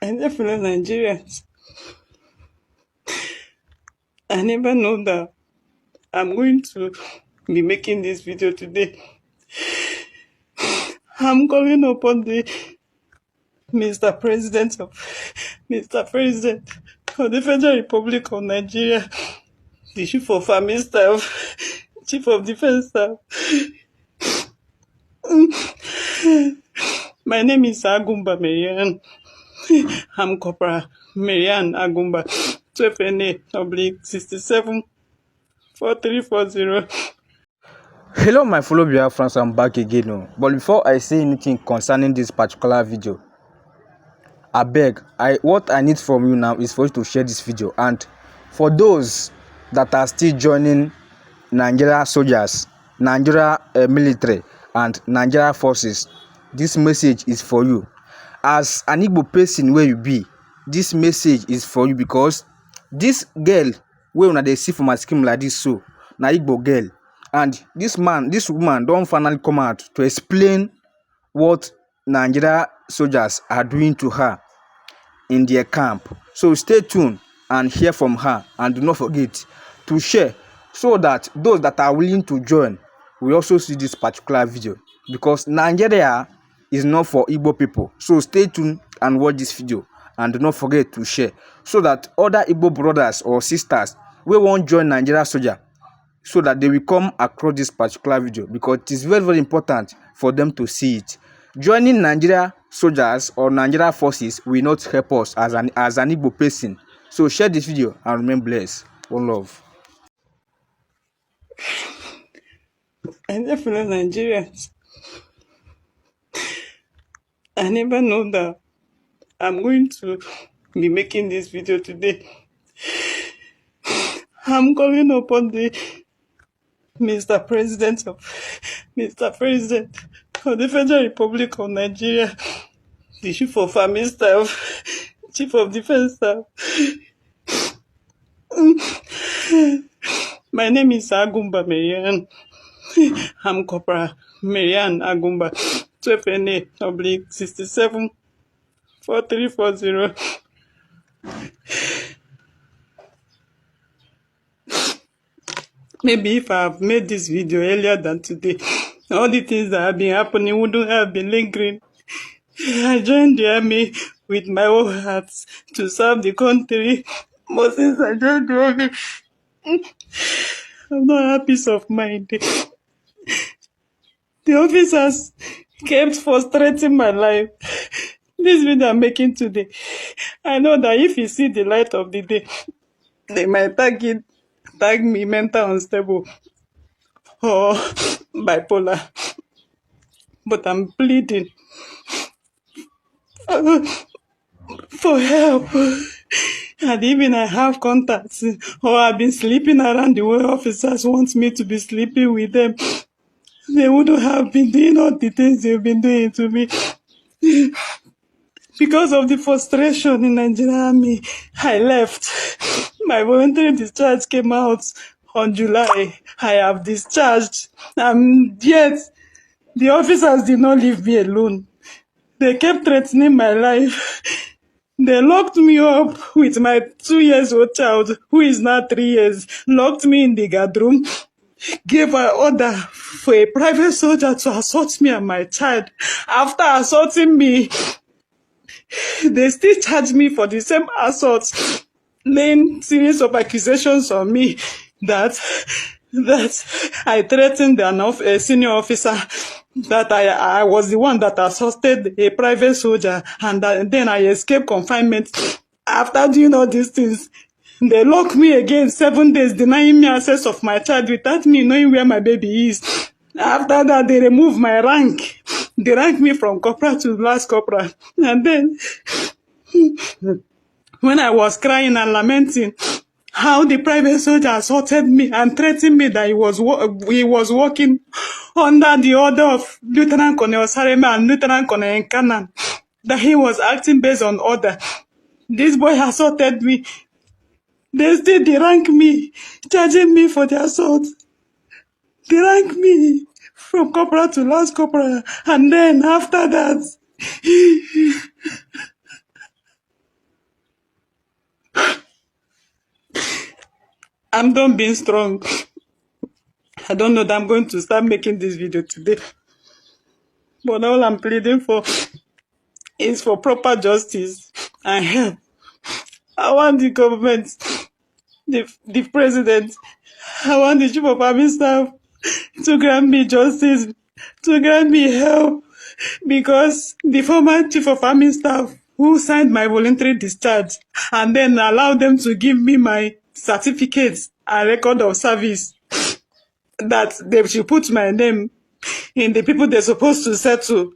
And dear fellow Nigerians, I never know that I'm going to be making this video today. I'm calling upon the Mr. President of the Federal Republic of Nigeria, the Chief of Army Staff, Chief of Defense Staff. My name is Agumba Marian. I'm Corporal Marian Agumba, 12NA/67 4340. Hello my fellow Biafrans, I'm back again. But before I say anything concerning this particular video, I beg, what I need from you now is for you to share this video. And for those that are still joining Nigeria soldiers, Nigeria military and Nigeria forces, this message is for you. As an Igbo person where you be, this message is for you because this girl, when they see for my skin like this, so na Igbo girl. And this woman don't finally come out to explain what Nigeria soldiers are doing to her in their camp. So stay tuned and hear from her, and do not forget to share so that those that are willing to join will also see this particular video, because Nigeria is not for Igbo people. So stay tuned and watch this video, and do not forget to share so that other Igbo brothers or sisters will won't join Nigeria soldier, so that they will come across this particular video, because it is very, very important for them to see it. Joining Nigeria soldiers or Nigeria forces will not help us as an Igbo person. So share this video and remain blessed. One love. And dear fellow Nigerians, I never know that I'm going to be making this video today. I'm calling upon the Mr. President of the Federal Republic of Nigeria, the Chief of Army Staff, Chief of Defense Staff. My name is Agumba Marian. I'm Corporal Marian Agumba, 12NA/67 4340. Maybe if I have made this video earlier than today, all the things that have been happening wouldn't have been lingering. I joined the army with my whole heart to serve the country. But since I joined the army, I've not had peace of mind. The officers kept frustrating my life. This video I'm making today, I know that if you see the light of the day, they might tag me mental unstable or bipolar. But I'm pleading for help. And even I have contacts, or I've been sleeping around the way officers want me to be sleeping with them. They wouldn't have been doing all the things they've been doing to me. Because of the frustration in Nigerian army, I left. My voluntary discharge came out on July. I have discharged. Yet, the officers did not leave me alone. They kept threatening my life. They locked me up with my 2-year-old child, who is now 3 years, locked me in the guard room, gave an order for a private soldier to assault me and my child. After assaulting me, they still charged me for the same assault, laying series of accusations on me that I threatened a senior officer, that I was the one that assaulted a private soldier, and then I escaped confinement. After doing all these things, they locked me again 7 days, denying me access of my child without me knowing where my baby is. After that, they removed my rank. They ranked me from corporal to last corporal. And then, when I was crying and lamenting how the private soldier assaulted me and threatened me that he was working under the order of Lieutenant Colonel Sareme and Lieutenant Colonel Nkanan, that he was acting based on order. This boy assaulted me. They still derank me, charging me for the assault. They ranked me from corporal to last corporal, and then after that, I'm done being strong. I don't know that I'm going to start making this video today. But all I'm pleading for is for proper justice and help. I want the government, the president, I want the chief of army staff to grant me justice, to grant me help, because the former chief of army staff who signed my voluntary discharge and then allowed them to give me my certificates and record of service, that they should put my name in the people they're supposed to settle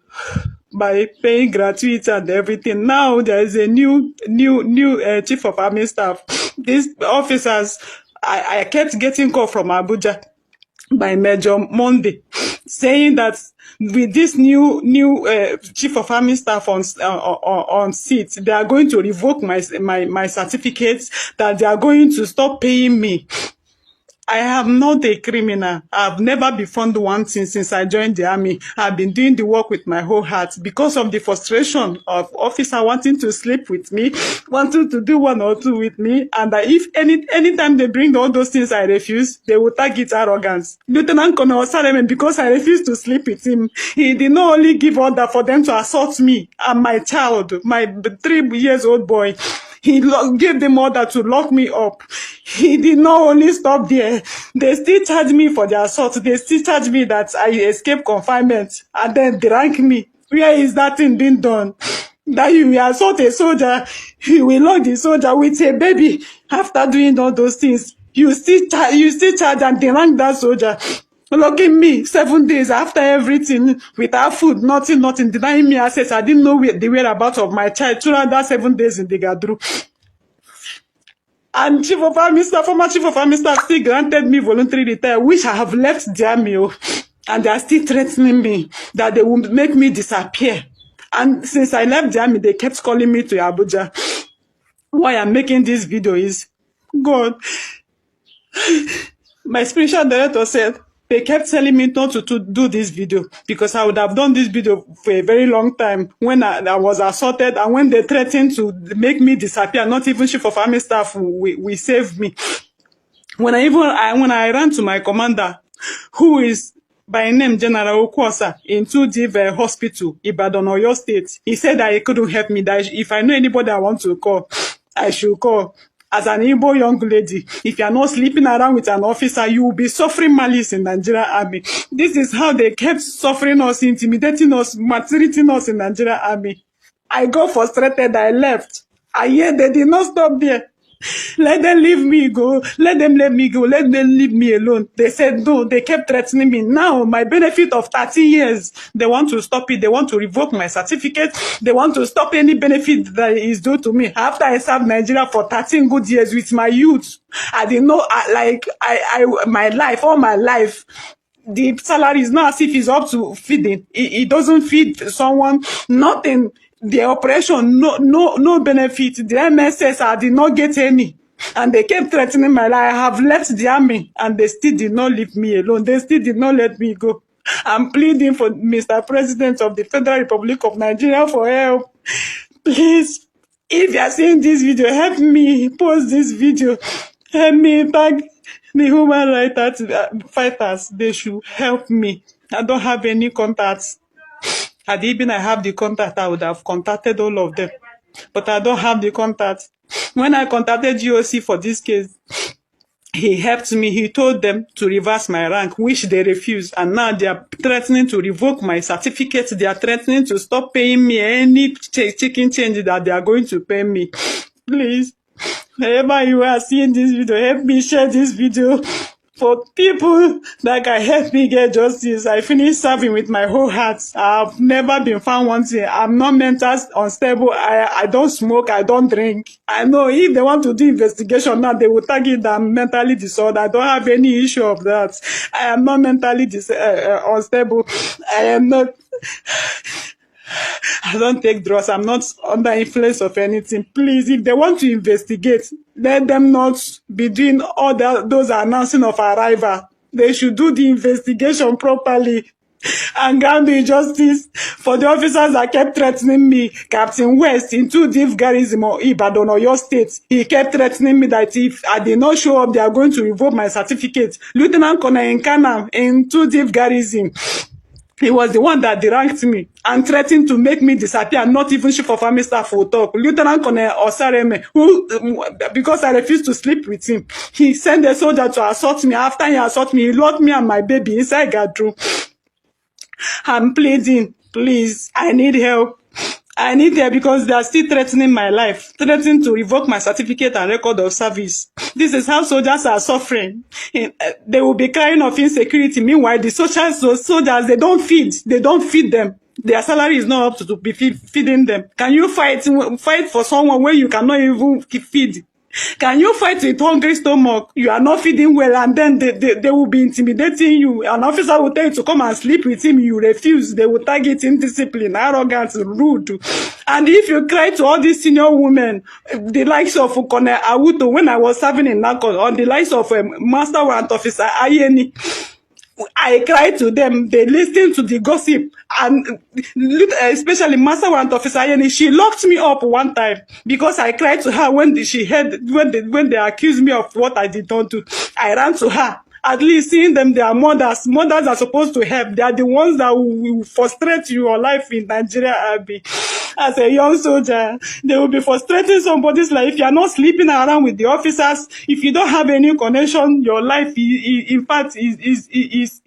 by paying gratuity and everything. Now there is a new chief of army staff. These officers, I kept getting call from Abuja by Major Monday, saying that with this new chief of army staff on seat, they are going to revoke my certificates, that they are going to stop paying me. I am not a criminal. I've never been found wanting since I joined the army. I've been doing the work with my whole heart. Because of the frustration of officer wanting to sleep with me, wanting to do one or two with me, and that if anytime they bring all those things I refuse, they will target arrogance. Lieutenant Colonel Salem, because I refused to sleep with him, he did not only give order for them to assault me and my child, my 3-year-old boy. He gave them order to lock me up. He did not only stop there. They still charged me for the assault. They still charged me that I escaped confinement. And then they rank me. Where is that thing being done? That you will assault a soldier, you will lock the soldier with a baby. After doing all those things, you still charge and they rank that soldier. Locking me 7 days after everything, without food, nothing, denying me access. I didn't know the whereabouts of my child throughout that 7 days in the Gadru. And chief of army staff, former chief of army staff, still granted me voluntary retire, which I have left the army, and they are still threatening me that they will make me disappear. And since I left the army, they kept calling me to Abuja. Why I'm making this video is, God, my spiritual director said, they kept telling me not to do this video, because I would have done this video for a very long time when I was assaulted, and when they threatened to make me disappear, not even chief of army staff will save me. When I ran to my commander, who is by name General Okwosa, in 2D hospital, Ibadan, Oyo State, he said that he couldn't help me, that if I know anybody I want to call, I should call. As an Igbo young lady, if you are not sleeping around with an officer, you will be suffering malice in Nigerian army. This is how they kept suffering us, intimidating us, maltreating us in Nigerian army. I got frustrated, I left. And yet they did not stop there. Let them leave me go. Let them let me go. Let them leave me alone. They said no. They kept threatening me. Now, my benefit of 30 years, they want to stop it. They want to revoke my certificate. They want to stop any benefit that is due to me. After I served Nigeria for 13 good years with my youth, I didn't know, my life, all my life, the salary is not as if it's up to feeding. It doesn't feed someone, nothing. The operation, no benefit. The MSS, I did not get any. And they kept threatening my life. I have left the army, and they still did not leave me alone. They still did not let me go. I'm pleading for Mr. President of the Federal Republic of Nigeria for help. Please, if you are seeing this video, help me post this video. Help me tag the human rights fighters. They should help me. I don't have any contacts. Had even I have the contact, I would have contacted all of them. But I don't have the contact. When I contacted GOC for this case, he helped me. He told them to reverse my rank, which they refused. And now they are threatening to revoke my certificate. They are threatening to stop paying me any chicken change that they are going to pay me. Please, wherever you are seeing this video, help me share this video for people that can help me get justice. I finished serving with my whole heart. I've never been found wanting. I'm not mentally unstable. I don't smoke. I don't drink. I know if they want to do investigation now, they will target that I'm mentally disordered. I don't have any issue of that. I am not mentally unstable. I am not... I don't take drugs. I'm not under influence of anything. Please, if they want to investigate, let them not be doing all those announcing of arrival. They should do the investigation properly. and grant me justice for the officers that kept threatening me. Captain West in 2 Div Garrison or Ibadan or your state, he kept threatening me that if I did not show up, they are going to revoke my certificate. Lieutenant Colonel Nkana in 2 Div Garrison, he was the one that deranked me and threatened to make me disappear. Not even chief of army staff will talk. Lieutenant Colonel Osareme, who, because I refused to sleep with him, he sent a soldier to assault me. After he assaulted me, he locked me and my baby inside Gadru. I'm pleading, please, I need help. I need help because they are still threatening my life, threatening to revoke my certificate and record of service. This is how soldiers are suffering. They will be crying of insecurity. Meanwhile, the soldiers, they don't feed them. Their salary is not up to be feeding them. Can you fight for someone where you cannot even feed? Can you fight with hungry stomach? You are not feeding well, and then they will be intimidating you. An officer will tell you to come and sleep with him. You refuse. They will target indiscipline, arrogance, rude. And if you cry to all these senior women, the likes of Colonel Awuto, when I was serving in Nakon, or the likes of Master Warrant Officer Ayeni, I cried to them. They listened to the gossip, and especially Master Warrant Officer Ayeni, she locked me up one time because I cried to her when she heard when they accused me of what I did not do. I ran to her. At least seeing them, they are mothers. Mothers are supposed to help. They are the ones that will frustrate your life in Nigeria, Abby. As a young soldier, they will be frustrating somebody's life. If you are not sleeping around with the officers, if you don't have any connection, your life, in fact, is